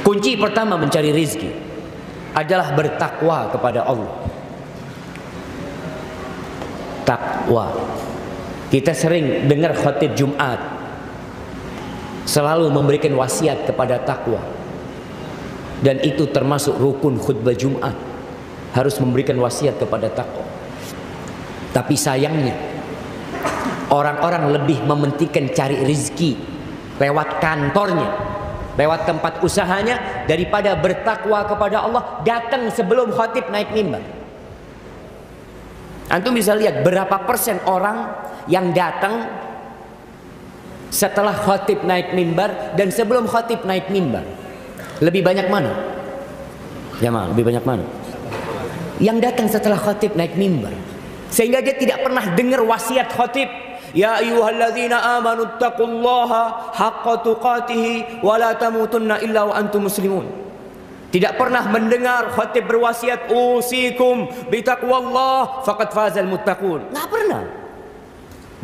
Kunci pertama mencari rizki adalah bertakwa kepada Allah. Takwa. Kita sering dengar khatib Jumat selalu memberikan wasiat kepada takwa. Dan itu termasuk rukun khutbah Jumat, harus memberikan wasiat kepada takwa. Tapi sayangnya orang-orang lebih mementingkan cari rizki lewat kantornya, lewat tempat usahanya, daripada bertakwa kepada Allah datang sebelum khatib naik mimbar. Antum bisa lihat berapa persen orang yang datang setelah khatib naik mimbar dan sebelum khatib naik mimbar. Lebih banyak mana? Jamaah, lebih banyak mana? Yang datang setelah khatib naik mimbar, sehingga dia tidak pernah dengar wasiat khatib. Ya ayyuhalladzina amanu taqullaha haqqa tuqatih wa la tamutunna illa wa antum muslimun. Tidak pernah mendengar khatib berwasiat usikum bitaqwallah faqad fazal muttaqun. Enggak pernah.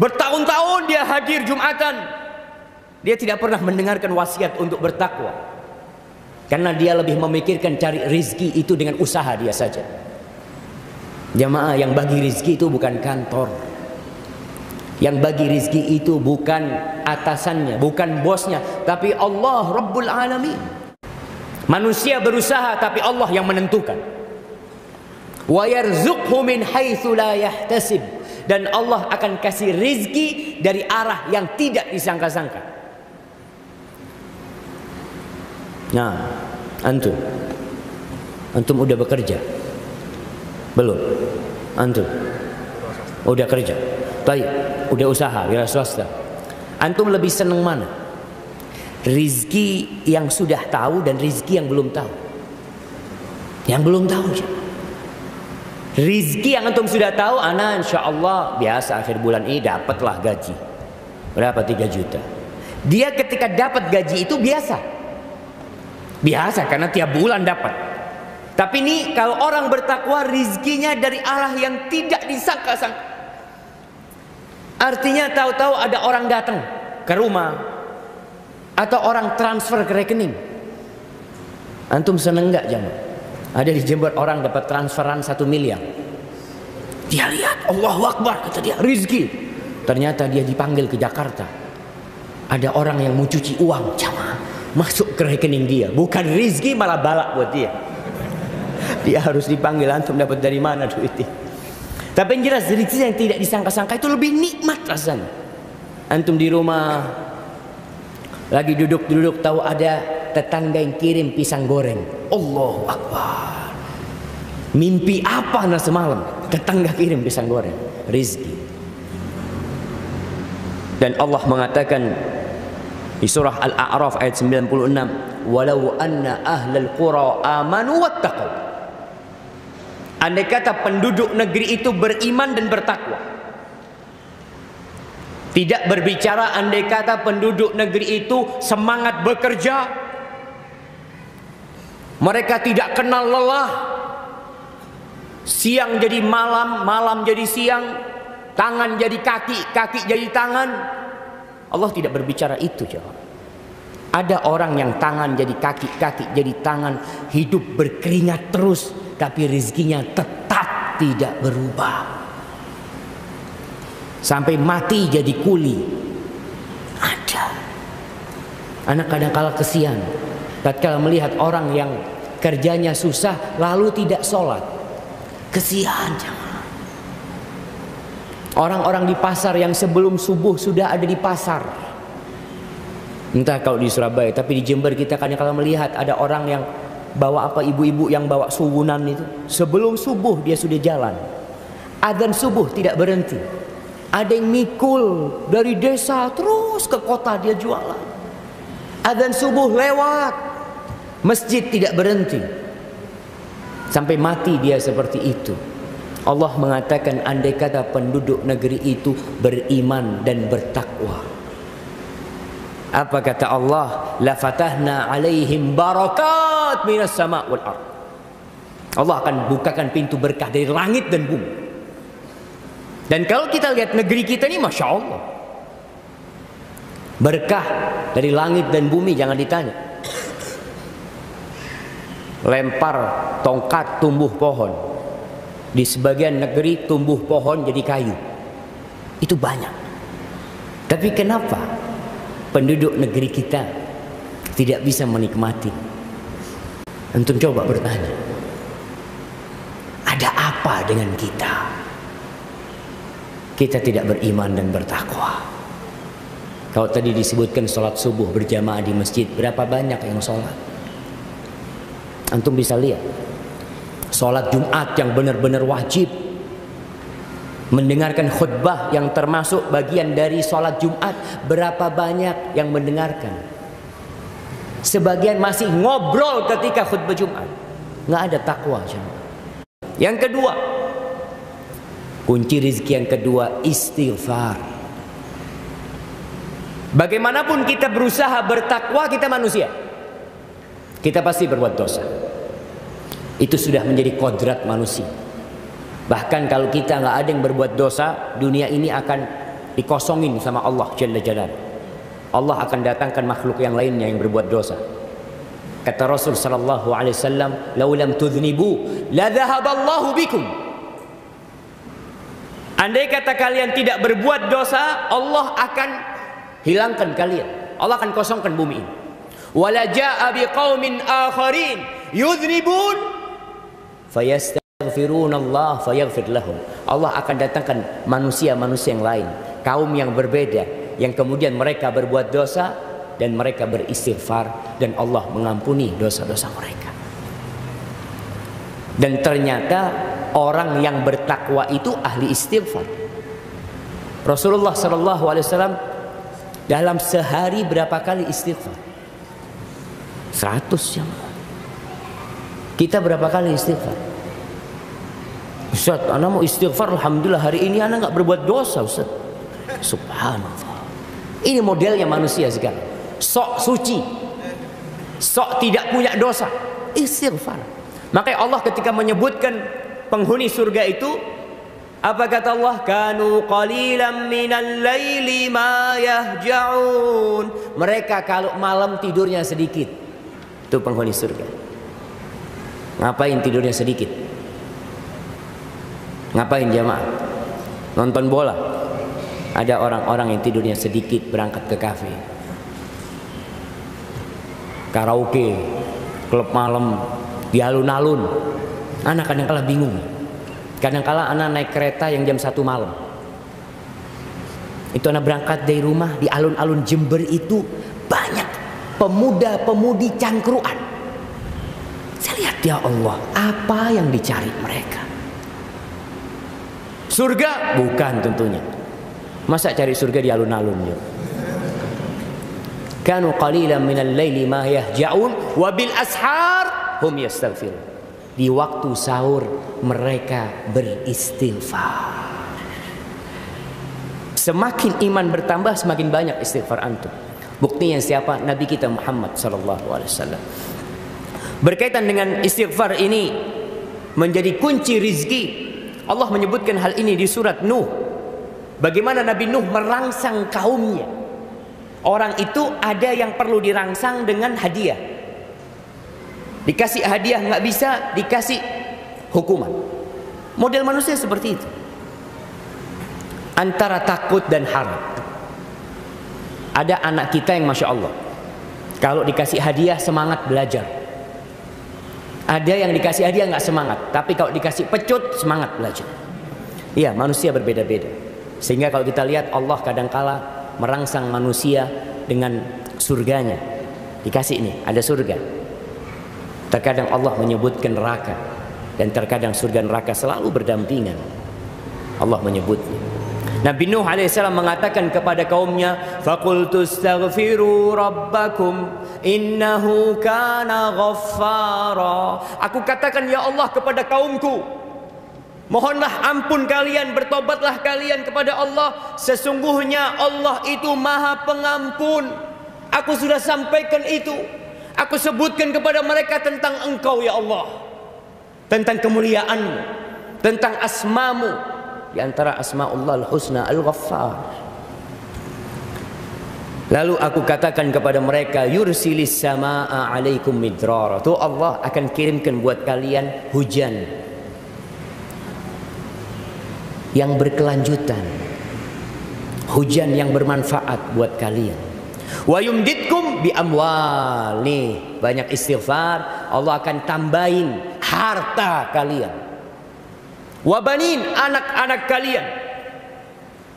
Bertahun-tahun dia hadir Jumatan, dia tidak pernah mendengarkan wasiat untuk bertakwa. Karena dia lebih memikirkan cari rizki itu dengan usaha dia saja. Jamaah, yang bagi rizki itu bukan kantor. Yang bagi rizki itu bukan atasannya, bukan bosnya, tapi Allah Rabbul Alamin. Manusia berusaha, tapi Allah yang menentukan. Wa yarzuqhu min haitsu la yahtasib. Dan Allah akan kasih rizki dari arah yang tidak disangka-sangka. Nah, antum udah bekerja? Belum? Antum udah kerja? Baik, udah usaha, wira swasta. Antum lebih seneng mana? Rizki yang sudah tahu dan rizki yang belum tahu? Yang belum tahu. Rizki yang antum sudah tahu, ana insya Allah biasa akhir bulan ini dapatlah gaji. Berapa? 3 juta. Dia ketika dapat gaji itu biasa. Biasa karena tiap bulan dapat. Tapi ini kalau orang bertakwa, rizkinya dari arah yang tidak disangka-sangka. Artinya tahu-tahu ada orang datang ke rumah atau orang transfer ke rekening. Antum seneng nggak jamaah? Ada di Jember orang dapat transferan 1 miliar. Dia lihat, Allahu Akbar, kata dia, rizki. Ternyata dia dipanggil ke Jakarta. Ada orang yang mau cuci uang, jamaah, masuk ke rekening dia. Bukan rizki, malah balak buat dia. Dia harus dipanggil, antum dapat dari mana duitnya? Tapi yang jelas rizki yang tidak disangka-sangka itu lebih nikmat rasanya. Antum di rumah lagi duduk-duduk, tahu ada tetangga yang kirim pisang goreng. Allahu Akbar. Mimpi apa nah semalam? Tetangga kirim pisang goreng. Rizki. Dan Allah mengatakan di surah Al-A'raf ayat 96, walau anna ahlal qura amanu wattaqu. Andai kata penduduk negeri itu beriman dan bertakwa. Tidak berbicara andai kata penduduk negeri itu semangat bekerja, mereka tidak kenal lelah, siang jadi malam, malam jadi siang, tangan jadi kaki, kaki jadi tangan. Allah tidak berbicara itu, jawab. Ada orang yang tangan jadi kaki, kaki jadi tangan, hidup berkeringat terus, tapi rezekinya tetap tidak berubah. Sampai mati jadi kuli. Ada. Anak kadang-kala kesian tatkala melihat orang yang kerjanya susah lalu tidak sholat. Kesian jamaah. Orang-orang di pasar yang sebelum subuh sudah ada di pasar. Entah kalau di Surabaya, tapi di Jember kita kadang-kala melihat ada orang yang bawa apa, ibu-ibu yang bawa suwunan itu. Sebelum subuh dia sudah jalan. Adzan subuh tidak berhenti. Ada yang mikul dari desa terus ke kota dia jualan. Adzan subuh lewat, masjid tidak berhenti. Sampai mati dia seperti itu. Allah mengatakan andai kata penduduk negeri itu beriman dan bertakwa. Apa kata Allah? La fatahna alaihim barakat minas sama' wal ard. Allah akan bukakan pintu berkah dari langit dan bumi. Dan kalau kita lihat negeri kita ini, Masya Allah, berkah dari langit dan bumi, jangan ditanya. Lempar tongkat tumbuh pohon. Di sebagian negeri tumbuh pohon jadi kayu. Itu banyak. Tapi kenapa penduduk negeri kita tidak bisa menikmati? Antum coba bertanya, ada apa dengan kita? Kita tidak beriman dan bertakwa. Kalau tadi disebutkan sholat subuh berjamaah di masjid, berapa banyak yang sholat? Antum bisa lihat sholat Jumat yang benar-benar wajib, mendengarkan khutbah yang termasuk bagian dari sholat Jumat, berapa banyak yang mendengarkan? Sebagian masih ngobrol ketika khutbah Jumat. Nggak ada takwa. Yang kedua, kunci rizki yang kedua, istighfar. Bagaimanapun kita berusaha bertakwa, kita manusia, kita pasti berbuat dosa. Itu sudah menjadi kodrat manusia. Bahkan kalau kita nggak ada yang berbuat dosa, dunia ini akan dikosongin sama Allah Jalla Jalaluhu. Allah akan datangkan makhluk yang lainnya yang berbuat dosa. Kata Rasul sallallahu alaihi wasallam, "Lau lam tudhnibu la dhahaballahu bikum." Andai kata kalian tidak berbuat dosa, Allah akan hilangkan kalian. Allah akan kosongkan bumi ini. Wala jaa biqaumin akharin yudhnibun fayastaghfiruna Allah fayaghfir lahum. Allah akan datangkan manusia-manusia yang lain, kaum yang berbeda, yang kemudian mereka berbuat dosa dan mereka beristighfar dan Allah mengampuni dosa-dosa mereka. Dan ternyata orang yang bertakwa itu ahli istighfar. Rasulullah sallallahu alaihi wasallam dalam sehari berapa kali istighfar? 100 jam. Kita berapa kali istighfar? Ustaz, ana mau istighfar, alhamdulillah hari ini ana nggak berbuat dosa, Ustaz. Subhanallah. Ini modelnya manusia sekarang. Sok suci, sok tidak punya dosa, istighfar. Makanya Allah ketika menyebutkan penghuni surga itu, apa kata Allah? Kanu qalilan minal laili ma yahja'un. Mereka kalau malam tidurnya sedikit. Itu penghuni surga. Ngapain tidurnya sedikit? Ngapain jamaah? Nonton bola. Ada orang-orang yang tidurnya sedikit berangkat ke kafe, karaoke, klub malam, di alun-alun. Anak kadang-kala bingung. Kadang-kala anak naik kereta yang jam 1 malam. Itu anak berangkat dari rumah, di alun-alun Jember itu banyak pemuda-pemudi cangkruan. Saya lihat, ya Allah, apa yang dicari mereka? Surga? Bukan tentunya. Masa cari surga di alun-alun? Kanu qalilan minal laili ma yahja'un wa bil ashar hum yastaghfirun. Di waktu sahur mereka beristighfar. Semakin iman bertambah, semakin banyak istighfar antum. Buktinya siapa? Nabi kita Muhammad sallallahu alaihi wasallam. Berkaitan dengan istighfar ini menjadi kunci rizki. Allah menyebutkan hal ini di surat Nuh. Bagaimana Nabi Nuh merangsang kaumnya. Orang itu ada yang perlu dirangsang dengan hadiah. Dikasih hadiah nggak bisa, dikasih hukuman. Model manusia seperti itu. Antara takut dan harap. Ada anak kita yang Masya Allah, kalau dikasih hadiah semangat belajar. Ada yang dikasih hadiah nggak semangat, tapi kalau dikasih pecut semangat belajar. Iya, manusia berbeda-beda. Sehingga kalau kita lihat Allah kadangkala merangsang manusia dengan surganya. Dikasih ini, ada surga. Terkadang Allah menyebutkan neraka, dan terkadang surga neraka selalu berdampingan. Allah menyebutnya. Nabi Nuh alaihissalam mengatakan kepada kaumnya, "Faqultu astaghfiru rabbakum innahu kana ghaffara." Aku katakan, ya Allah, kepada kaumku, mohonlah ampun kalian, bertobatlah kalian kepada Allah. Sesungguhnya Allah itu Maha Pengampun. Aku sudah sampaikan itu. Aku sebutkan kepada mereka tentang Engkau ya Allah, tentang kemuliaan-Mu, tentang asma-Mu, di antara asma'ullahul husna Al-Ghaffar. Lalu aku katakan kepada mereka, yursilis samaa 'alaikum midrara. Tuh Allah akan kirimkan buat kalian hujan yang berkelanjutan, hujan yang bermanfaat buat kalian. Wa yumditkum bi amwal. Nih, banyak istighfar, Allah akan tambahin harta kalian. Wa banin, anak-anak kalian.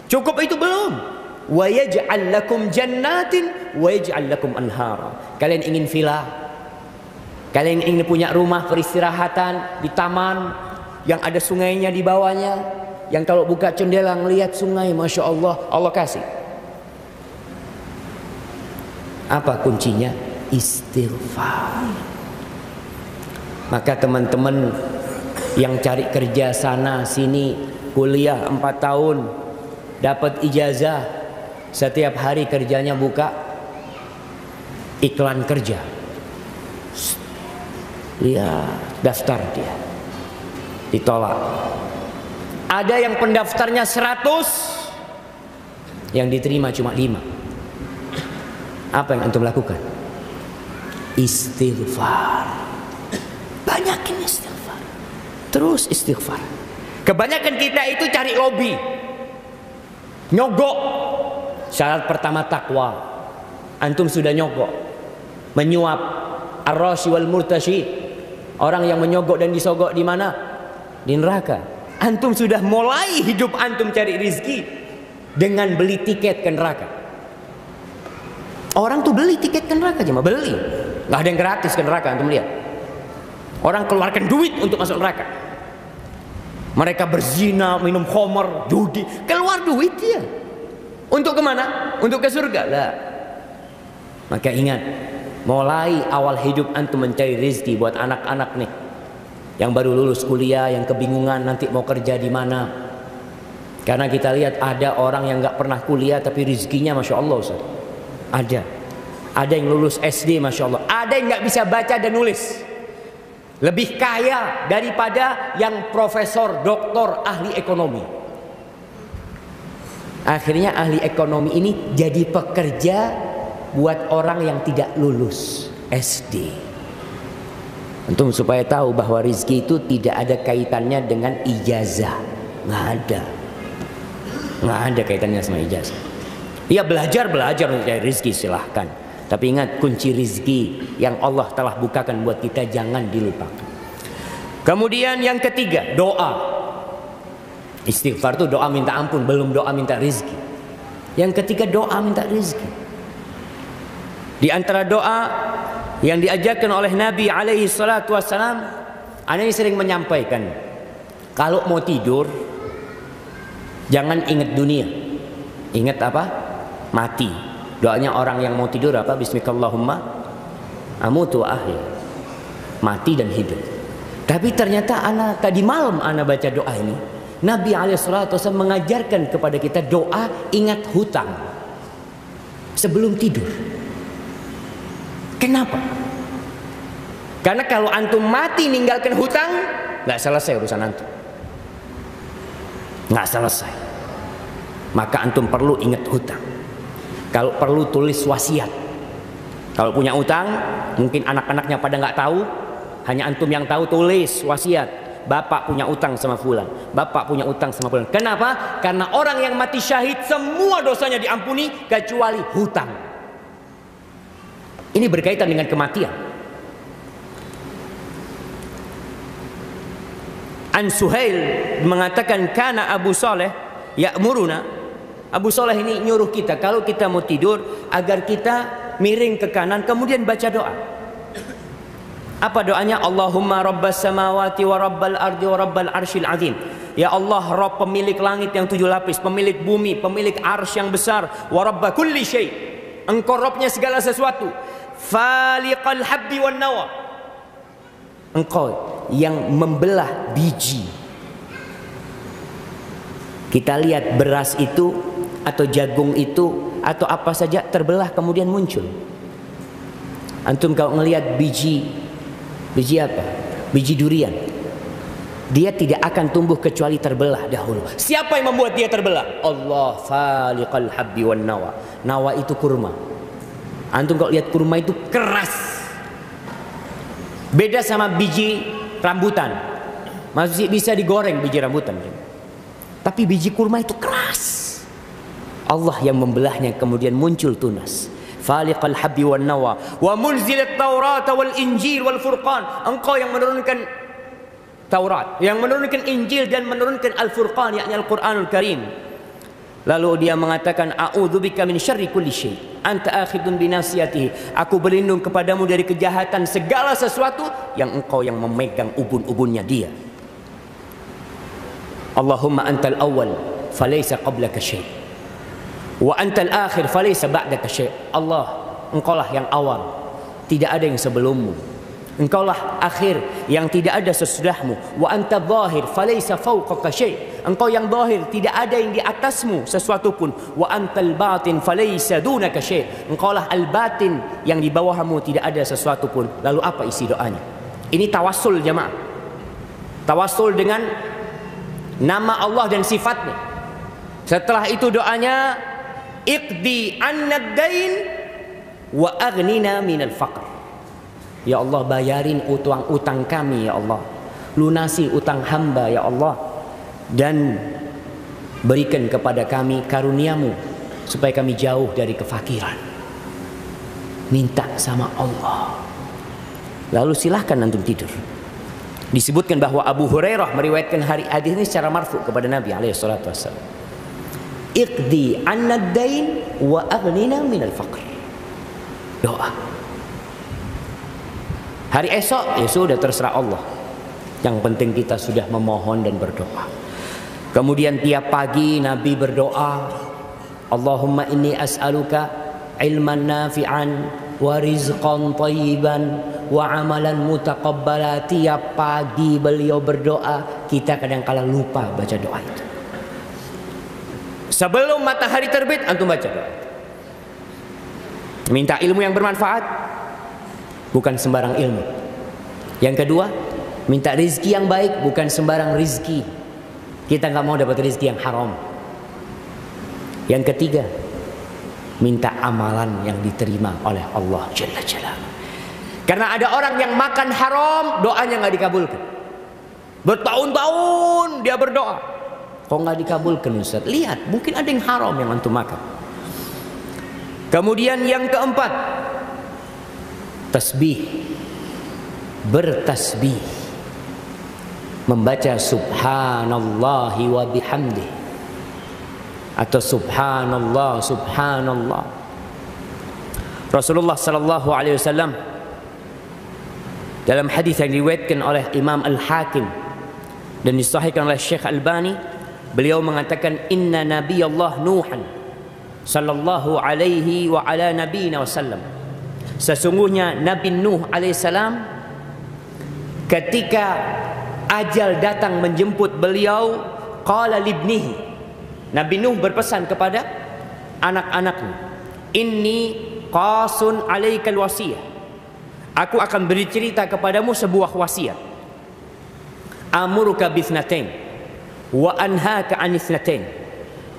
Cukup itu belum? Wa yaj'al lakum jannatin wa yaj'al lakum anhara. Kalian ingin villa? Kalian ingin punya rumah peristirahatan di taman yang ada sungainya di bawahnya, yang kalau buka jendela ngelihat sungai, masya Allah, Allah kasih. Apa kuncinya? Istighfar. Maka teman-teman yang cari kerja sana sini, kuliah 4 tahun, dapat ijazah, setiap hari kerjanya buka iklan kerja, lihat daftar dia, ditolak. Ada yang pendaftarnya 100, yang diterima cuma 5. Apa yang antum lakukan? Istighfar. Banyakin istighfar. Terus istighfar. Kebanyakan kita itu cari lobby, nyogok. Syarat pertama takwa. Antum sudah nyogok, menyuap, ar-rashi wal murtashi. Orang yang menyogok dan disogok di mana? Di neraka. Antum sudah mulai hidup antum cari rizki dengan beli tiket ke neraka. Orang tuh beli tiket ke neraka, cuma beli. Nggak ada yang gratis ke neraka, antum lihat. Orang keluarkan duit untuk masuk neraka. Mereka berzina, minum khamar, judi, keluar duit dia. Untuk kemana? Untuk ke surga lah. Maka ingat, mulai awal hidup antum mencari rezeki buat anak-anak nih, yang baru lulus kuliah, yang kebingungan nanti mau kerja di mana. Karena kita lihat ada orang yang nggak pernah kuliah tapi rezekinya masya Allah, Ustaz. Ada yang lulus SD masya Allah, ada yang nggak bisa baca dan nulis, lebih kaya daripada yang profesor, doktor, ahli ekonomi. Akhirnya ahli ekonomi ini jadi pekerja buat orang yang tidak lulus SD. Untuk supaya tahu bahwa rezeki itu tidak ada kaitannya dengan ijazah, nggak ada kaitannya sama ijazah. Ya belajar untuk cari rezeki silahkan. Tapi ingat, kunci rezeki yang Allah telah bukakan buat kita jangan dilupakan. Kemudian yang ketiga, doa. Istighfar itu doa minta ampun, belum doa minta rezeki. Yang ketiga, doa minta rezeki. Di antara doa yang diajarkan oleh Nabi alaihi salatu wassalam, ana ini sering menyampaikan, kalau mau tidur jangan ingat dunia. Ingat apa? Mati. Doanya orang yang mau tidur apa? Bismillahirrahmanirrahim, amutu wa ahya. Mati dan hidup. Tapi ternyata tadi malam ana baca doa ini, Nabi alaihissalatu wasallam mengajarkan kepada kita doa ingat hutang sebelum tidur. Kenapa? Karena kalau antum mati ninggalkan hutang, nggak selesai urusan antum, nggak selesai. Maka antum perlu ingat hutang. Kalau perlu tulis wasiat. Kalau punya utang, mungkin anak-anaknya pada nggak tahu, hanya antum yang tahu, tulis wasiat. Bapak punya utang sama fulan, bapak punya utang sama fulan. Kenapa? Karena orang yang mati syahid semua dosanya diampuni kecuali hutang. Ini berkaitan dengan kematian. An Suhail mengatakan, kana Abu Saleh ya'muruna. Abu Saleh ini nyuruh kita kalau kita mau tidur agar kita miring ke kanan kemudian baca doa. Apa doanya? Allahumma rabbas samawati wa rabbal ardi wa rabbal arsyil azim. Ya Allah, Rabb pemilik langit yang 7 lapis, pemilik bumi, pemilik arsy yang besar, wa rabba kulli syai. Engkau Rabbnya segala sesuatu. Faliqal habbi wan nawa. Engkau yang membelah biji. Kita lihat beras itu atau jagung itu atau apa saja terbelah kemudian muncul. Antum kalau ngelihat biji apa? Biji durian. dia tidak akan tumbuh kecuali terbelah dahulu. Siapa yang membuat dia terbelah? Allah, faliqal habbi wan nawa. Nawa itu kurma. Antum kalau lihat kurma itu keras. Beda sama biji rambutan. Masih bisa digoreng biji rambutan. Tapi biji kurma itu keras. Allah yang membelahnya, kemudian muncul tunas. Faliqal habbi wan nawa wa munzilat Taurat wal Injil wal Furqan. Engkau yang menurunkan Taurat, yang menurunkan Injil dan menurunkan Al-Furqan, yakni Al-Quranul Karim. Lalu dia mengatakan, a'udzubika min syarri kulli syai, anta akhidun binasiyatihi. Aku berlindung kepadamu dari kejahatan segala sesuatu yang engkau yang memegang ubun-ubunnya dia. Allahumma antal awal falaysa qablaka syai, wa antal akhir falaysa ba'daka syai. Allah, engkaulah yang awal, tidak ada yang sebelummu. Engkaulah akhir yang tidak ada sesudahmu. Wa anta zahir falaysa fawqaka syai. Engkau yang zahir, tidak ada yang di atasmu sesuatu pun. Wa antal batin falaysa dunaka syai. Engkaulah al-batin yang di bawahmu tidak ada sesuatu pun. Lalu apa isi doanya? Ini tawassul jemaah. Tawassul dengan nama Allah dan sifatnya. Setelah itu doanya, iqdi annad dain wa aghnina minal faqr. Ya Allah, bayarin utang kami ya Allah, lunasi utang hamba ya Allah, dan berikan kepada kami karuniamu supaya kami jauh dari kefakiran. Minta sama Allah. Lalu silahkan antum tidur. Disebutkan bahwa Abu Hurairah meriwayatkan hadis ini secara marfu kepada Nabi SAW. Iqdi annad dain wa aghnina minal faqr. Doa. Hari esok, ya sudah terserah Allah. Yang penting kita sudah memohon dan berdoa. Kemudian tiap pagi Nabi berdoa, Allahumma inni as'aluka ilman nafi'an wa rizqan thayyiban wa amalan mutaqabbala. Tiap pagi beliau berdoa. Kita kadang-kala lupa baca doa itu. Sebelum matahari terbit, antum baca doa itu. Minta ilmu yang bermanfaat, bukan sembarang ilmu. Yang kedua, minta rizki yang baik, bukan sembarang rizki. Kita nggak mau dapat rizki yang haram. Yang ketiga, minta amalan yang diterima oleh Allah Jalla Jalaluhu. Karena ada orang yang makan haram, doanya nggak dikabulkan. Bertahun-tahun dia berdoa, kok nggak dikabulkan Ustaz? Lihat, mungkin ada yang haram yang antum makan. Kemudian yang keempat, tasbih, bertasbih, membaca subhanallahi wa bihamdih atau subhanallah subhanallah. Rasulullah sallallahu alaihi wasallam dalam hadis yang diriwayatkan oleh Imam Al-Hakim dan disahihkan oleh Syekh Albani, beliau mengatakan, inna nabiyallah Nuhan sallallahu alaihi wa ala nabiyina wasallam. Sesungguhnya Nabi Nuh alaihissalam ketika ajal datang menjemput beliau, qala libnihi, Nabi Nuh berpesan kepada anak-anaknya, inni qasun alaikal wasiyah, aku akan beri cerita kepadamu sebuah wasiat. Amuruka bithnatain wa anhaka anithnatain.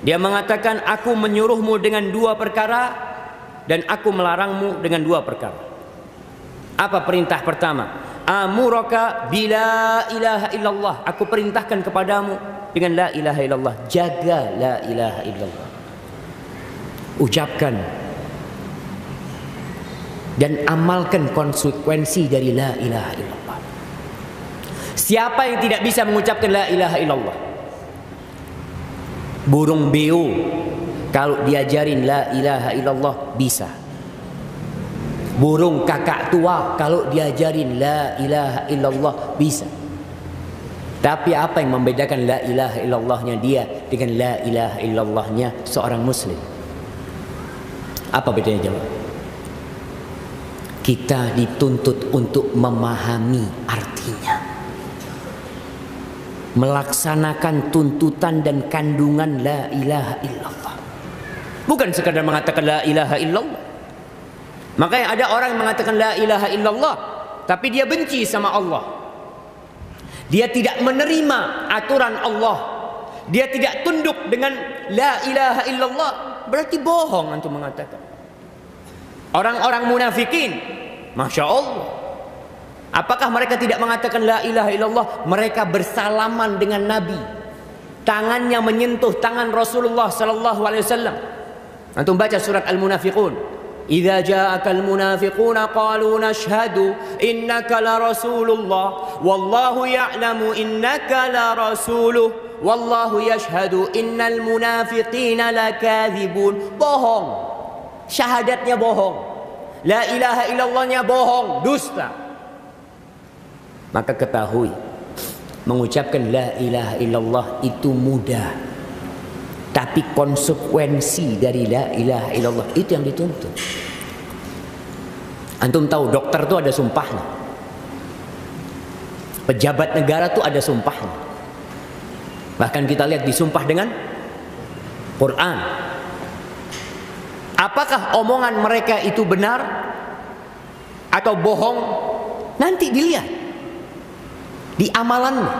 Dia mengatakan, aku menyuruhmu dengan dua perkara dan aku melarangmu dengan dua perkara. Apa perintah pertama? Amuraka bila ilaha illallah. Aku perintahkan kepadamu dengan la ilaha illallah. Jaga la ilaha illallah. Ucapkan dan amalkan konsekuensi dari la ilaha illallah. Siapa yang tidak bisa mengucapkan la ilaha illallah? Burung beo kalau diajarin la ilaha illallah bisa. Burung kakak tua kalau diajarin la ilaha illallah bisa. Tapi apa yang membedakan la ilaha illallahnya dia dengan la ilaha illallahnya seorang muslim? Apa bedanya jemaah? Kita dituntut untuk memahami artinya, melaksanakan tuntutan dan kandungan la ilaha illallah. Bukan sekadar mengatakan la ilaha illallah. Makanya ada orang yang mengatakan la ilaha illallah tapi dia benci sama Allah. Dia tidak menerima aturan Allah. Dia tidak tunduk dengan la ilaha illallah. Berarti bohong antum mengatakan. Orang-orang munafikin, Masya Allah, apakah mereka tidak mengatakan la ilaha illallah? Mereka bersalaman dengan Nabi, tangannya menyentuh tangan Rasulullah sallallahu alaihi wasallam. Antum baca surat Al-Munafiqun. Idza ja'akal munafiquna qalu nashhadu innaka la rasulullah wallahu ya'lamu innaka la rasuluh wallahu yashhadu innal munafiqina lakadzibun. Bohong. Syahadatnya bohong. La ilaha illallahnya bohong, dusta. Maka ketahui, mengucapkan la ilaha illallah itu mudah, tapi konsekuensi dari la ilaha illallah itu yang dituntut. Antum tahu dokter itu ada sumpahnya, pejabat negara itu ada sumpahnya. Bahkan kita lihat disumpah dengan Quran. Apakah omongan mereka itu benar atau bohong? Nanti dilihat di amalannya.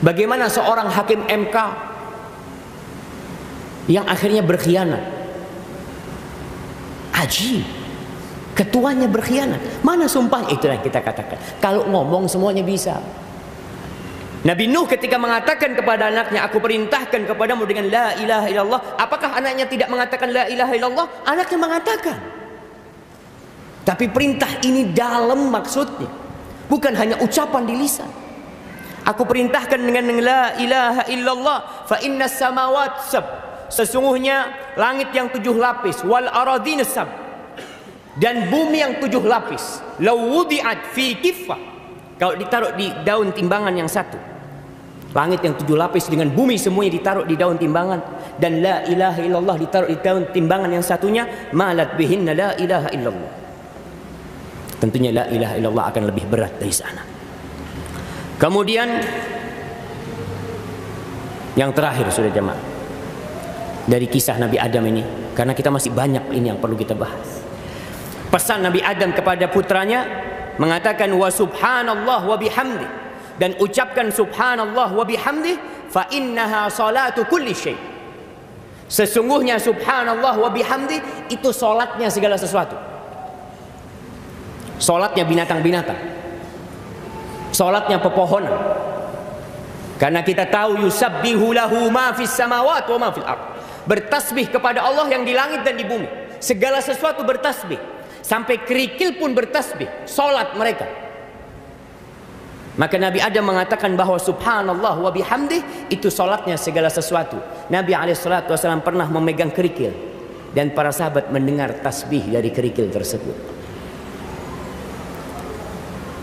Bagaimana seorang hakim MK yang akhirnya berkhianat? Ajib, ketuanya berkhianat. Mana sumpahnya? Itu yang kita katakan. Kalau ngomong semuanya bisa. Nabi Nuh ketika mengatakan kepada anaknya, aku perintahkan kepadamu dengan la ilaha illallah. Apakah anaknya tidak mengatakan la ilaha illallah? Anaknya mengatakan. Tapi perintah ini dalam maksudnya, bukan hanya ucapan di lisan. Aku perintahkan dengan la ilaha illallah. Fa inna samawat sab, sesungguhnya langit yang 7 lapis, wal aradhin sab, dan bumi yang 7 lapis. Law wudi'at fi kiffah, kalau ditaruh di daun timbangan yang satu, langit yang 7 lapis dengan bumi semuanya ditaruh di daun timbangan, dan la ilaha illallah ditaruh di daun timbangan yang satunya, malat bihinna la ilaha illallah. Tentunya la ilaha illallah akan lebih berat dari sana. Kemudian yang terakhir, sudah jemaah, dari kisah Nabi Adam ini, karena kita masih banyak ini yang perlu kita bahas. Pesan Nabi Adam kepada putranya mengatakan wa subhanallah wa bihamdi, dan ucapkan subhanallah wa bihamdi, fa innaha salatu kulli syai. Sesungguhnya subhanallah wa bihamdi itu salatnya segala sesuatu. Salatnya binatang-binatang, salatnya pepohonan. Karena kita tahu yusabbihu lahu ma fis samawati wa ma fil ardh. Bertasbih kepada Allah yang di langit dan di bumi. Segala sesuatu bertasbih. Sampai kerikil pun bertasbih, salat mereka. Maka Nabi Adam mengatakan bahwa subhanallah wa bihamdih itu salatnya segala sesuatu. Nabi SAW pernah memegang kerikil, dan para sahabat mendengar tasbih dari kerikil tersebut.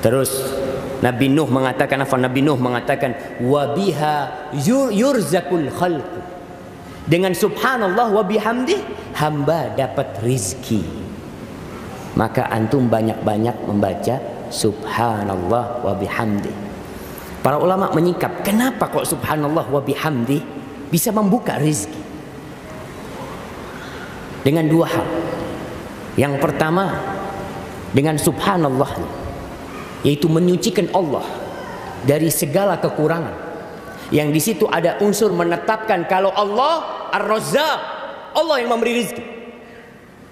Terus Nabi Nuh mengatakan apa? Nabi Nuh mengatakan wa biha yurzakul khalq. Dengan subhanallah wa bihamdih hamba dapat rizki. Maka antum banyak-banyak membaca subhanallah wa bihamdih. Para ulama menyingkap, kenapa kok subhanallah wa bihamdih bisa membuka rizki? Dengan 2 hal. Yang pertama, dengan subhanallah, yaitu menyucikan Allah dari segala kekurangan. Yang di situ ada unsur menetapkan kalau Allah Ar-Razzaq, Allah yang memberi rizki.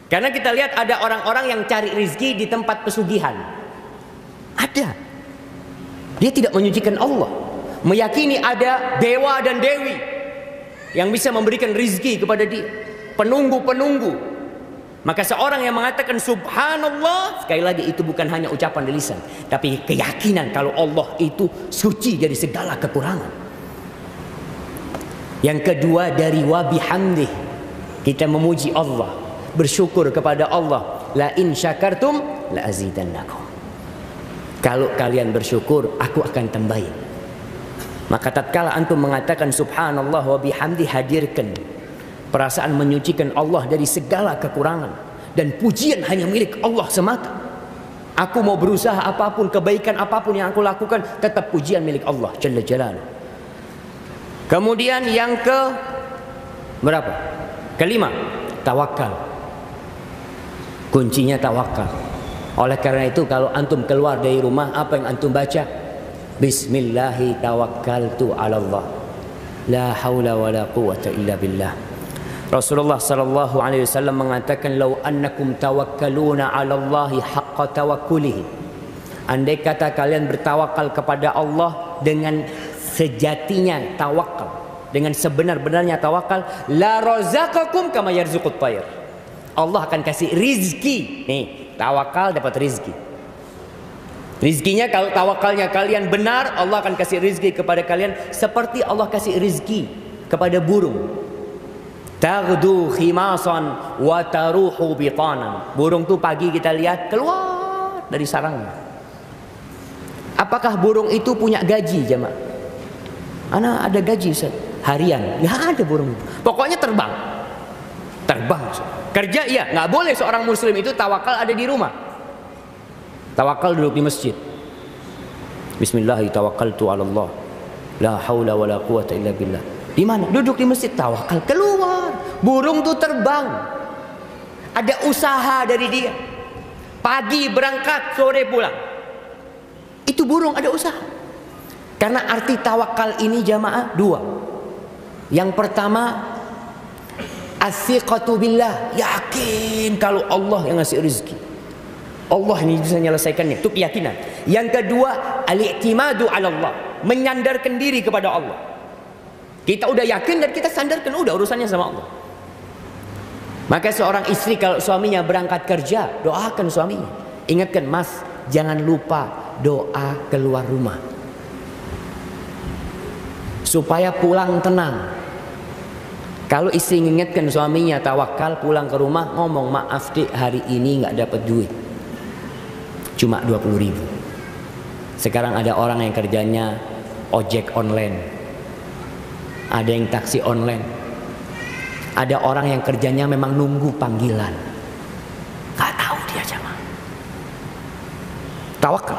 Karena kita lihat ada orang-orang yang cari rizki di tempat pesugihan. Ada. Dia tidak menyucikan Allah, meyakini ada dewa dan dewi yang bisa memberikan rizki kepada dia, penunggu-penunggu. Maka seorang yang mengatakan subhanallah, sekali lagi itu bukan hanya ucapan di lisan, tapi keyakinan kalau Allah itu suci dari segala kekurangan. Yang kedua, dari wa bihamdih, kita memuji Allah, bersyukur kepada Allah. La in syakartum la azidannakum. Kalau kalian bersyukur, aku akan tambahin. Maka tatkala antum mengatakan subhanallah wa bihamdi, hadirkan perasaan menyucikan Allah dari segala kekurangan, dan pujian hanya milik Allah semata. Aku mau berusaha apapun, kebaikan apapun yang aku lakukan, tetap pujian milik Allah Jalla Jalaluh. Kemudian yang ke berapa? Kelima, tawakal. Kuncinya tawakal. Oleh karena itu kalau antum keluar dari rumah, apa yang antum baca? Bismillahi tawakkaltu 'ala Allah. La haula wala quwwata illa billah. Rasulullah sallallahu alaihi wasallam mengatakan, "Lau annakum tawakkaluna 'ala Allahi haqqa tawakkulihi." Andai kata kalian bertawakal kepada Allah dengan sejatinya tawakal, dengan sebenar-benarnya tawakal, la razaqakum kama yarzuqut tayr. Allah akan kasih rizki. Nih, tawakal dapat rizki. Rizkinya kalau tawakalnya kalian benar, Allah akan kasih rizki kepada kalian seperti Allah kasih rizki kepada burung. Taghdu khimasan wa taruhu bitanan. Burung tuh pagi kita lihat keluar dari sarangnya. Apakah burung itu punya gaji, jemaah? Ana ada gaji harian? Ya ada burung itu. Pokoknya terbang. Terbang. Kerja iya, nggak boleh seorang muslim itu tawakal ada di rumah. Tawakal duduk di masjid. Bismillahirrahmanirrahim, tawakkaltu 'ala Allah. La haula wala quwwata illa billah. Di mana? Duduk di masjid, tawakal keluar. Burung tuh terbang. Ada usaha dari dia. Pagi berangkat, sore pulang. Itu burung ada usaha. Karena arti tawakal ini jamaah dua. Yang pertama, as-siqatu billah, yakin kalau Allah yang ngasih rezeki. Allah ini bisa menyelesaikannya, itu keyakinan. Yang kedua, al-i'timadu 'ala Allah, menyandarkan diri kepada Allah. Kita udah yakin dan kita sandarkan, udah urusannya sama Allah. Maka seorang istri kalau suaminya berangkat kerja, doakan suaminya. Ingatkan, mas, jangan lupa doa keluar rumah supaya pulang tenang. Kalau istri mengingatkan suaminya tawakal, pulang ke rumah ngomong, maaf dek, hari ini nggak dapat duit, cuma 20.000. Sekarang ada orang yang kerjanya ojek online, ada yang taksi online, ada orang yang kerjanya memang nunggu panggilan, nggak tahu dia jamaah. Tawakal,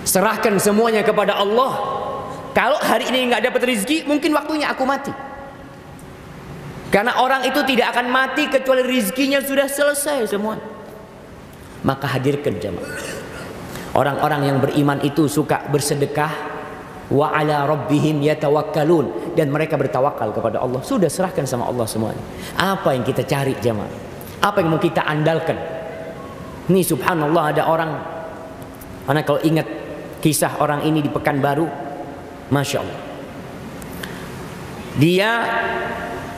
serahkan semuanya kepada Allah. Kalau hari ini nggak dapat rezeki, mungkin waktunya aku mati. Karena orang itu tidak akan mati kecuali rezekinya sudah selesai semua. Maka hadirkan jamaah. Orang-orang yang beriman itu suka bersedekah, wa ala rabbihim yatawakkalun, dan mereka bertawakal kepada Allah. Sudah serahkan sama Allah semuanya. Apa yang kita cari jamaah? Apa yang mau kita andalkan? Ini subhanallah, ada orang, karena kalau ingat kisah orang ini di Pekanbaru, masya Allah, dia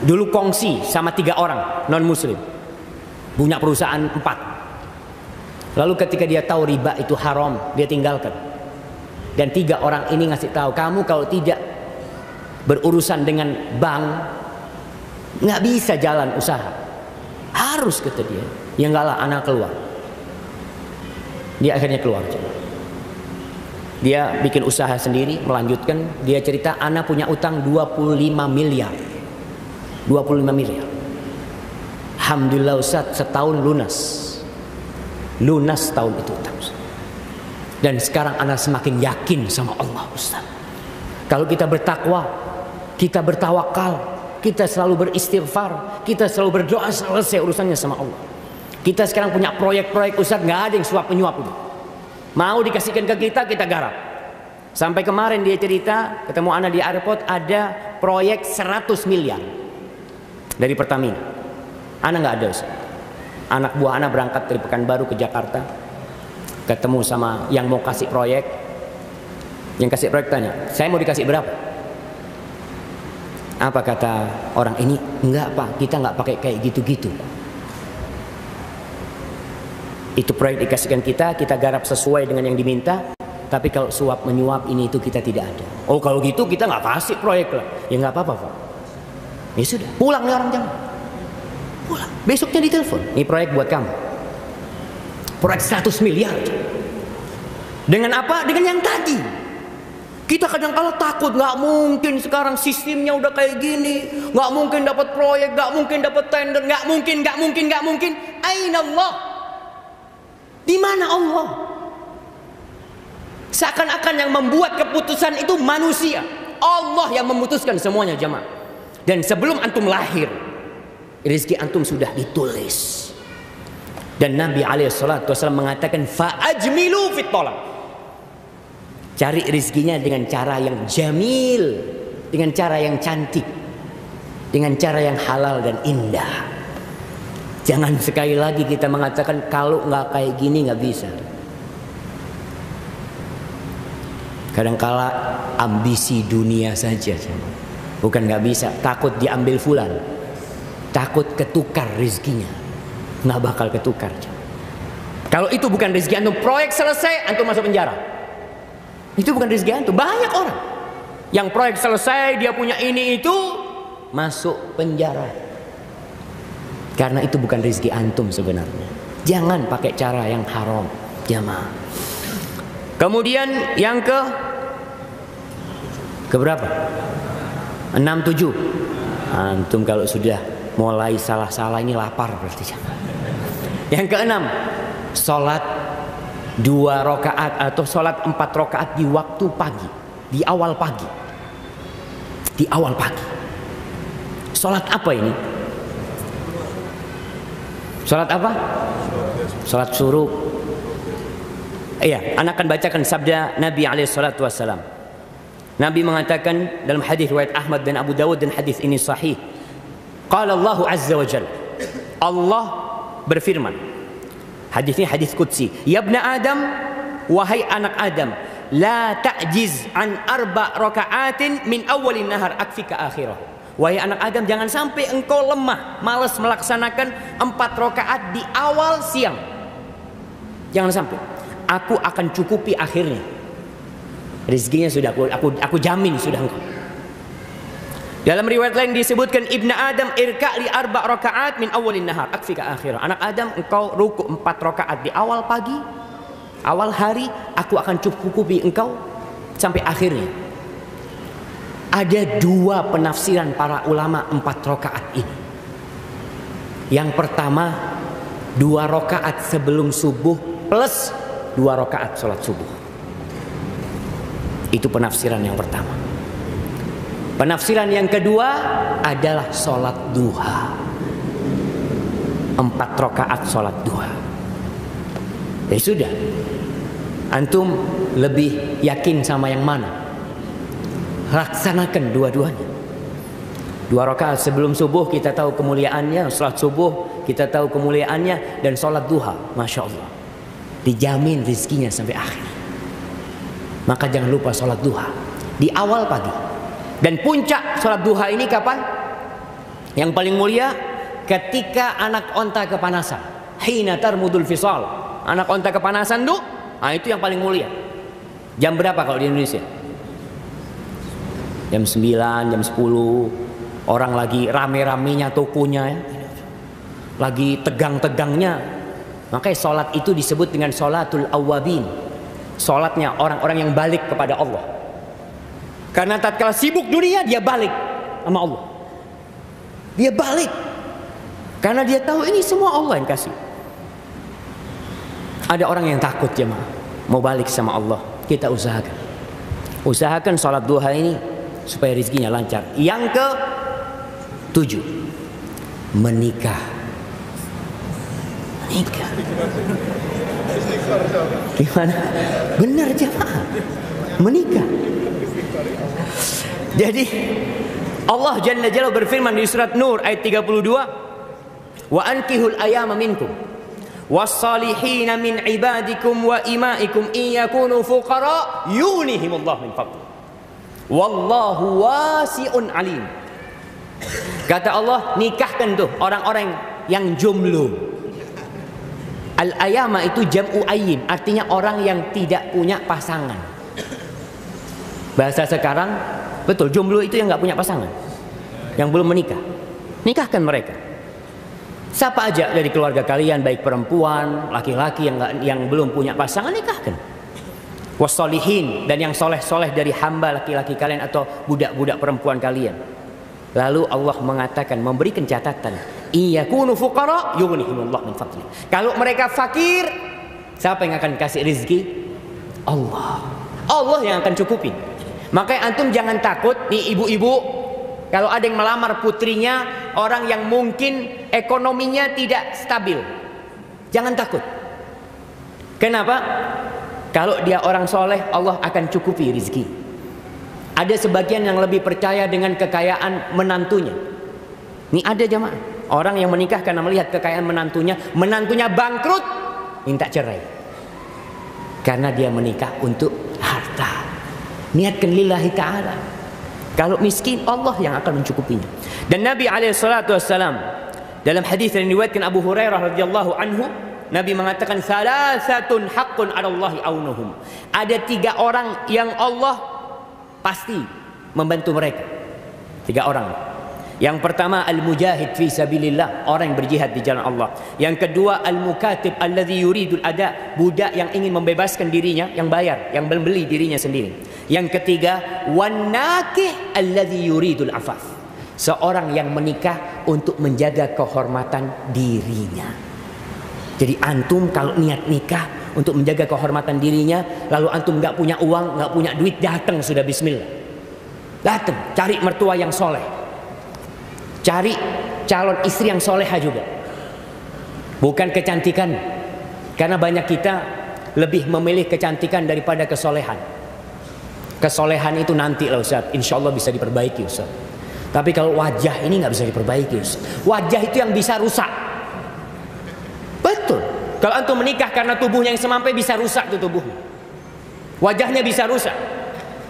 dulu kongsi sama 3 orang non muslim, punya perusahaan 4. Lalu ketika dia tahu riba itu haram, dia tinggalkan. Dan 3 orang ini ngasih tahu, kamu kalau tidak berurusan dengan bank nggak bisa jalan usaha, harus, kata dia. Ya enggak lah, anak keluar. Dia akhirnya keluar. Dia bikin usaha sendiri, melanjutkan. Dia cerita, anak punya utang 25 miliar. 25 miliar. Alhamdulillah Ustaz, setahun lunas. Lunas tahun itu utang. Dan sekarang anak semakin yakin sama Allah Ustaz. Kalau kita bertakwa, kita bertawakal, kita selalu beristighfar, kita selalu berdoa, selesai urusannya sama Allah. Kita sekarang punya proyek-proyek Ustaz, nggak ada yang suap penyuap itu. Mau dikasihkan ke kita, kita garap. Sampai kemarin dia cerita, ketemu anak di airport, ada proyek 100 miliar dari Pertamina. Anak nggak ada Ustaz. Anak buah anak berangkat dari Pekanbaru ke Jakarta, ketemu sama yang mau kasih proyek. Yang kasih proyek tanya, saya mau dikasih berapa? Apa kata orang ini? Enggak pak, kita nggak pakai kayak gitu-gitu. Itu proyek dikasihkan kita garap sesuai dengan yang diminta. Tapi kalau suap menyuap ini itu kita tidak ada. Oh kalau gitu kita nggak kasih proyek lah. Ya nggak apa-apa pak. Ya sudah, pulang nih orang jangan. Pulang. Besoknya ditelepon. Ini proyek buat kamu. Proyek 100 miliar. Dengan apa? Dengan yang tadi. Kita kadang-kala takut, nggak mungkin sekarang sistemnya udah kayak gini, nggak mungkin dapat proyek, nggak mungkin dapat tender, nggak mungkin. Aina Allah? Di mana Allah? Seakan-akan yang membuat keputusan itu manusia. Allah yang memutuskan semuanya jemaah. Dan sebelum antum lahir, rezeki antum sudah ditulis. Dan Nabi SAW mengatakan, fa'ajmilu fit tolak. Cari rizkinya dengan cara yang jamil, dengan cara yang cantik, dengan cara yang halal dan indah. Jangan sekali lagi kita mengatakan kalau nggak kayak gini nggak bisa. Kadangkala ambisi dunia saja, bukan nggak bisa, takut diambil fulan, takut ketukar rizkinya, nggak bakal ketukar. Kalau itu bukan rezeki antum, proyek selesai, antum masuk penjara. Itu bukan rezeki antum. Banyak orang yang proyek selesai, dia punya ini itu, masuk penjara. Karena itu bukan rezeki antum sebenarnya. Jangan pakai cara yang haram, jamaah. Kemudian yang ke berapa? 6, 7. Antum kalau sudah mulai salah-salah ini lapar berarti, jamaah. Yang ke-6, sholat 2 rakaat atau sholat 4 rakaat di waktu pagi, di awal pagi. Di awal pagi. Sholat apa ini? Sholat apa? Sholat suruh. Iya, anak akan bacakan sabda Nabi alaihissalatu wassalam. Nabi mengatakan dalam hadis riwayat Ahmad dan Abu Dawud, dan hadis ini sahih. Qala Allahu azza wa jalla, Allah berfirman, hadis ini hadis qudsi, ya ibna Adam, wahai anak Adam, la ta'jiz an 4 raka'atin min awalin nahar akfika akhirah. Wahai anak Adam, jangan sampai engkau lemah, malas melaksanakan 4 rakaat di awal siang. Jangan sampai. Aku akan cukupi akhirnya. Rezekinya sudah aku jamin sudah engkau. Dalam riwayat lain disebutkan, ibna Adam irka' li 4 rakaat min awalin nahar akfika akhirah. Anak Adam, engkau ruku 4 rakaat di awal pagi, awal hari, aku akan cukupi engkau sampai akhirnya. Ada 2 penafsiran para ulama 4 rakaat ini. Yang pertama, 2 rakaat sebelum subuh plus 2 rakaat sholat subuh. Itu penafsiran yang pertama. Penafsiran yang kedua adalah sholat duha. 4 rakaat sholat duha. Ya sudah, antum lebih yakin sama yang mana? Laksanakan dua-duanya. 2 rakaat sebelum subuh kita tahu kemuliaannya, sholat subuh kita tahu kemuliaannya, dan sholat duha, masya Allah, dijamin rezekinya sampai akhir. Maka jangan lupa sholat duha di awal pagi. Dan puncak sholat duha ini kapan? Yang paling mulia ketika anak onta kepanasan. Hina tarmudul fisal. Anak onta kepanasan tuh, nah itu yang paling mulia. Jam berapa kalau di Indonesia? Jam 9, jam 10. Orang lagi rame-ramenya tokonya ya. Lagi tegang-tegangnya. Makanya sholat itu disebut dengan sholatul awwabin. Sholatnya orang-orang yang balik kepada Allah. Karena tatkala sibuk dunia, dia balik sama Allah. Dia balik. Karena dia tahu ini semua Allah yang kasih. Ada orang yang takut jemaah, mau balik sama Allah. Kita usahakan. Usahakan sholat duha ini supaya rezekinya lancar. Yang ke-7, menikah. Menikah. Gimana? Benar jemaah. Menikah. Jadi Allah Jalla Jalla berfirman di surat Nur ayat 32, wa ankihul ayama minkum was-salihina min ibadikum wa imaikum in yakunu fuqara yughnihimullahu min fadli wallahu wasi'un alim. Kata Allah, nikahkan tuh orang-orang yang jomblo. Al-ayama itu jam'u ayyin, artinya orang yang tidak punya pasangan. Bahasa sekarang, betul, jomblo itu yang nggak punya pasangan, yang belum menikah. Nikahkan mereka. Siapa aja dari keluarga kalian, baik perempuan, laki-laki yang belum punya pasangan, nikahkan. Wassolihin, dan yang soleh-soleh dari hamba laki-laki kalian atau budak-budak perempuan kalian. Lalu Allah mengatakan, memberikan catatan, iyakunu fuqara yughnihimullah min fadli. Kalau mereka fakir, siapa yang akan kasih rezeki? Allah. Allah yang akan cukupin. Makanya antum jangan takut nih ibu-ibu, kalau ada yang melamar putrinya orang yang mungkin ekonominya tidak stabil. Jangan takut. Kenapa? Kalau dia orang soleh, Allah akan cukupi rizki. Ada sebagian yang lebih percaya dengan kekayaan menantunya. Ini ada jamaah, orang yang menikah karena melihat kekayaan menantunya, menantunya bangkrut, minta cerai. Karena dia menikah untuk harta. Niatkan lillahi ta'ala. Kalau miskin, Allah yang akan mencukupinya. Dan Nabi SAW dalam hadis yang diriwayatkan Abu Hurairah radhiyallahu anhu, Nabi mengatakan, "Salasatun haqqun 'alallahi aunuhum." Ada 3 orang yang Allah pasti membantu mereka. 3 orang. Yang pertama, al-mujahid fi sabilillah, orang yang berjihad di jalan Allah. Yang kedua, al-mukatib alladzi yuridul ada, budak yang ingin membebaskan dirinya, yang bayar, yang membeli dirinya sendiri. Yang ketiga, wan nakih alladzi yuridul afaf, seorang yang menikah untuk menjaga kehormatan dirinya. Jadi antum kalau niat nikah untuk menjaga kehormatan dirinya, lalu antum nggak punya uang, nggak punya duit, datang sudah bismillah. Datang, cari mertua yang soleh, cari calon istri yang soleha juga. Bukan kecantikan, karena banyak kita lebih memilih kecantikan daripada kesolehan. Kesolehan itu nanti lah Ustaz, insya Allah bisa diperbaiki Ustaz. Tapi kalau wajah ini nggak bisa diperbaiki Ustaz. Wajah itu yang bisa rusak. Betul. Kalau antum menikah karena tubuhnya yang semampai, bisa rusak tuh tubuhnya. Wajahnya bisa rusak.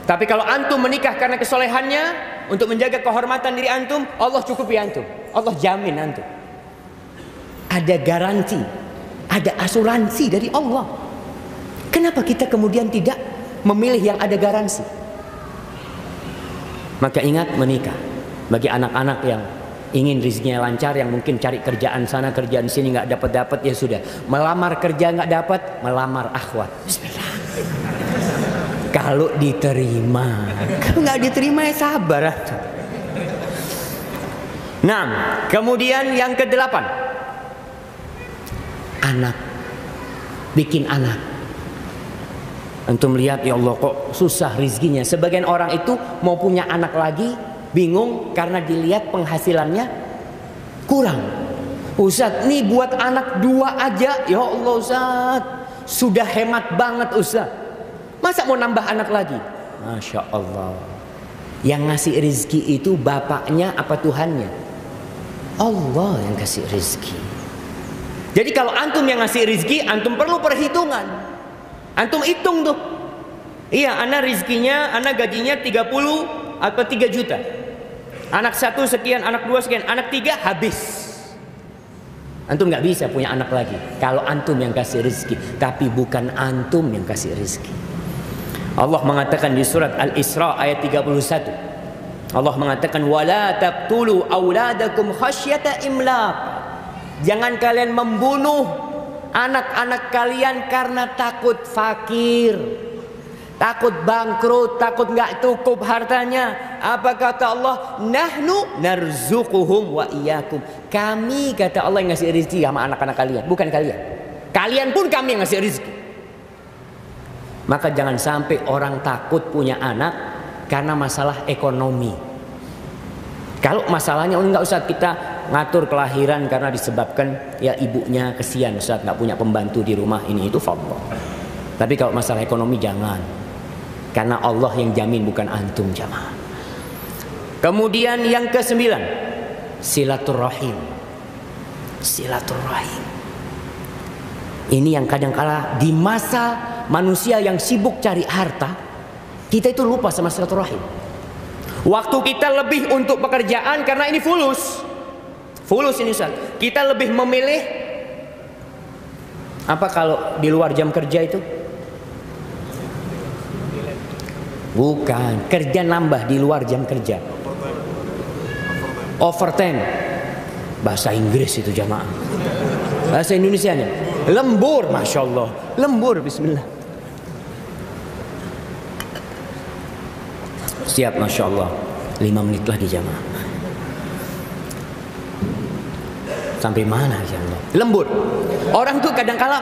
Tapi kalau antum menikah karena kesolehannya, untuk menjaga kehormatan diri antum, Allah cukupi antum. Allah jamin antum. Ada garansi, ada asuransi dari Allah. Kenapa kita kemudian tidak memilih yang ada garansi? Maka ingat, menikah bagi anak-anak yang ingin rezekinya lancar, yang mungkin cari kerjaan sana kerjaan sini nggak dapat, ya sudah. Melamar kerja nggak dapat, melamar akhwat. Bismillah. Kalau diterima, kalau nggak diterima ya sabar. Nah, kemudian yang ke-8, anak, bikin anak. Antum lihat, ya Allah kok susah rizkinya. Sebagian orang itu mau punya anak lagi, bingung karena dilihat penghasilannya kurang. Ustaz, nih buat anak 2 aja, ya Allah Ustaz, sudah hemat banget Ustaz. Masa mau nambah anak lagi? Masya Allah. Yang ngasih rizki itu bapaknya apa Tuhannya? Allah yang kasih rizki. Jadi kalau antum yang ngasih rizki, antum perlu perhitungan. Antum hitung tuh. Iya, anak rizkinya, anak gajinya 30 atau 3 juta. Anak 1 sekian, anak 2 sekian, anak 3 habis. Antum nggak bisa punya anak lagi kalau antum yang kasih rizki, tapi bukan antum yang kasih rizki. Allah mengatakan di surat Al-Isra ayat 31. Allah mengatakan, wala taqtulu auladakum khasyata imlaq. Jangan kalian membunuh anak-anak kalian karena takut fakir, takut bangkrut, takut nggak cukup hartanya. Apa kata Allah? Nahnu narzuquhum wa iyyakum. Kami, kata Allah, yang ngasih rezeki sama anak-anak kalian, bukan kalian. Kalian pun kami yang ngasih rezeki. Maka jangan sampai orang takut punya anak karena masalah ekonomi. Kalau masalahnya nggak usah kita ngatur kelahiran karena disebabkan ya ibunya kesian Ustaz nggak punya pembantu di rumah ini itu fadhol. Tapi kalau masalah ekonomi jangan, karena Allah yang jamin bukan antum jamaah. Kemudian yang ke-9, silaturahim. Silaturahim. Ini yang kadang-kala di masa manusia yang sibuk cari harta, kita itu lupa sama silaturahim. Waktu kita lebih untuk pekerjaan karena ini fulus. Fulus ini Ustaz. Kita lebih memilih apa kalau di luar jam kerja itu? Bukan, kerja nambah di luar jam kerja. Overtime. Bahasa Inggris itu jamaah. Bahasa Indonesianya lembur, Masya Allah. Lembur, bismillah. Siap, Masya Allah. 5 menit lagi jamaah. Sampai mana ya Allah? Lembur. Orang tuh kadang-kala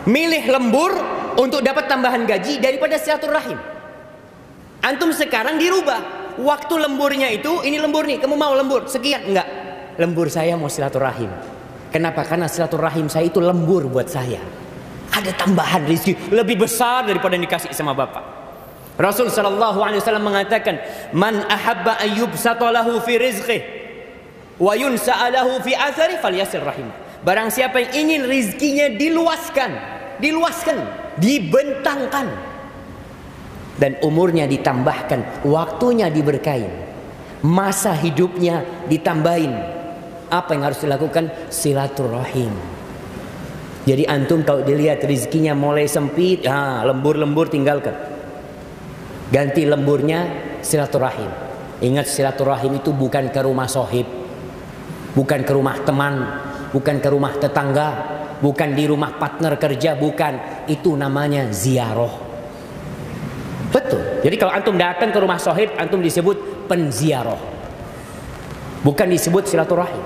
milih lembur untuk dapat tambahan gaji daripada silaturahim. Antum sekarang dirubah. Waktu lemburnya itu, ini lembur nih, kamu mau lembur sekian? Enggak. Lembur saya mau silaturahim. Kenapa? Karena silaturahim saya itu lembur buat saya. ada tambahan rezeki lebih besar daripada yang dikasih sama bapak. Rasul sallallahu alaihi wasallam mengatakan, "Man ahabba an yubsata lahu fi rizqihi wa yunsa'a lahu fi athari falyasil rahim." Barang siapa yang ingin rizkinya diluaskan, dibentangkan, dan umurnya ditambahkan, waktunya diberkahin, masa hidupnya ditambahin, apa yang harus dilakukan? Silaturahim. Jadi antum kalau dilihat rizkinya mulai sempit, lembur-lembur tinggalkan. Ganti lemburnya silaturahim. Ingat, silaturahim itu bukan ke rumah sohib, bukan ke rumah teman, bukan ke rumah tetangga, bukan di rumah partner kerja, bukan. Itu namanya ziarah. Betul. Jadi kalau antum datang ke rumah sohib, antum disebut penziarah, bukan disebut silaturahim.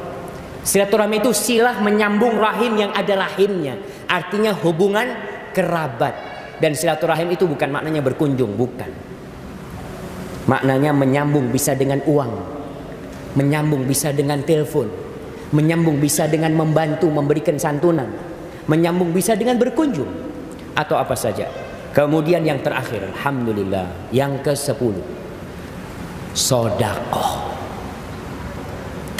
Silaturahmi itu silah menyambung rahim yang ada rahimnya, artinya hubungan kerabat. Dan silaturahim itu bukan maknanya berkunjung, bukan. Maknanya menyambung bisa dengan uang, menyambung bisa dengan telepon, menyambung bisa dengan membantu memberikan santunan, menyambung bisa dengan berkunjung atau apa saja. Kemudian yang terakhir, alhamdulillah, yang ke-10, sedekah.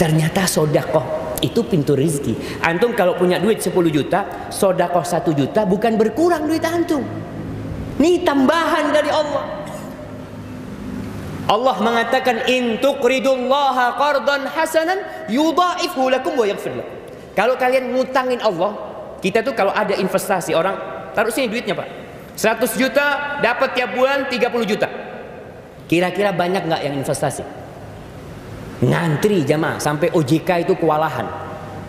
Ternyata sedekah itu pintu rizki. Antum kalau punya duit 10 juta, sedekah 1 juta bukan berkurang duit antum. Ini tambahan dari Allah. Allah mengatakan, in tuqridullaha qardan hasanan yudha'ifhu lakum wa yaghfir lakum. Kalau kalian ngutangin Allah, kita tuh kalau ada investasi, orang taruh sini duitnya Pak, 100 juta dapat tiap bulan 30 juta. Kira-kira banyak nggak yang investasi? Ngantri jamaah sampai OJK itu kewalahan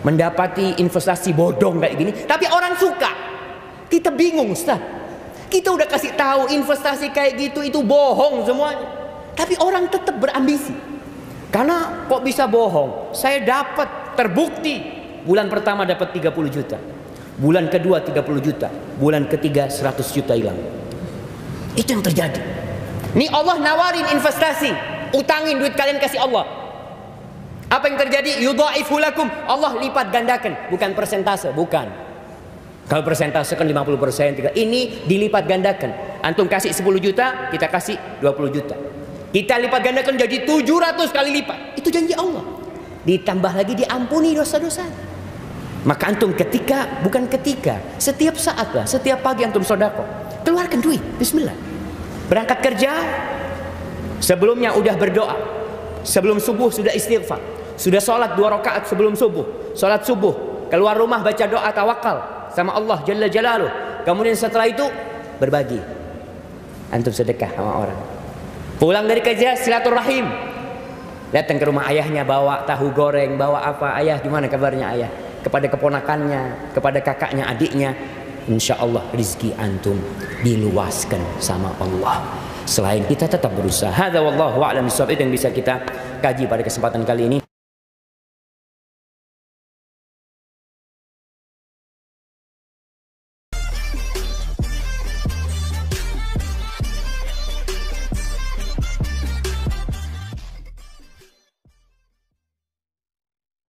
mendapati investasi bodong kayak gini, tapi orang suka. Kita bingung, Ustaz. Kita udah kasih tahu investasi kayak gitu itu bohong semuanya, tapi orang tetap berambisi. Karena kok bisa bohong? Saya dapat terbukti bulan pertama dapat 30 juta, bulan kedua 30 juta, bulan ketiga 100 juta hilang. Itu yang terjadi. Nih Allah nawarin investasi, utangin duit kalian kasih Allah. Apa yang terjadi? Yudha'ifu lakum. Allah lipat gandakan, bukan persentase, bukan. Kalau persentase kan 50%, ini dilipat gandakan. Antum kasih 10 juta, kita kasih 20 juta. Kita lipat gandakan jadi 700 kali lipat. Itu janji Allah. Ditambah lagi diampuni dosa-dosa. Maka antum setiap saat lah, setiap pagi antum sedekah, keluarkan duit, bismillah. Berangkat kerja, sebelumnya udah berdoa, sebelum subuh sudah istighfar, sudah sholat 2 rakaat sebelum subuh, sholat subuh, keluar rumah baca doa tawakal sama Allah Jalla Jalaluh. Kemudian setelah itu berbagi, antum sedekah sama orang. Pulang dari kerja silaturahim, datang ke rumah ayahnya bawa tahu goreng, bawa apa, ayah gimana kabarnya ayah, kepada keponakannya, kepada kakaknya, adiknya. Insya Allah rizki antum diluaskan sama Allah. Selain kita tetap berusaha. Hadza wallahu a'lam bishawab. Itu yang bisa kita kaji pada kesempatan kali ini.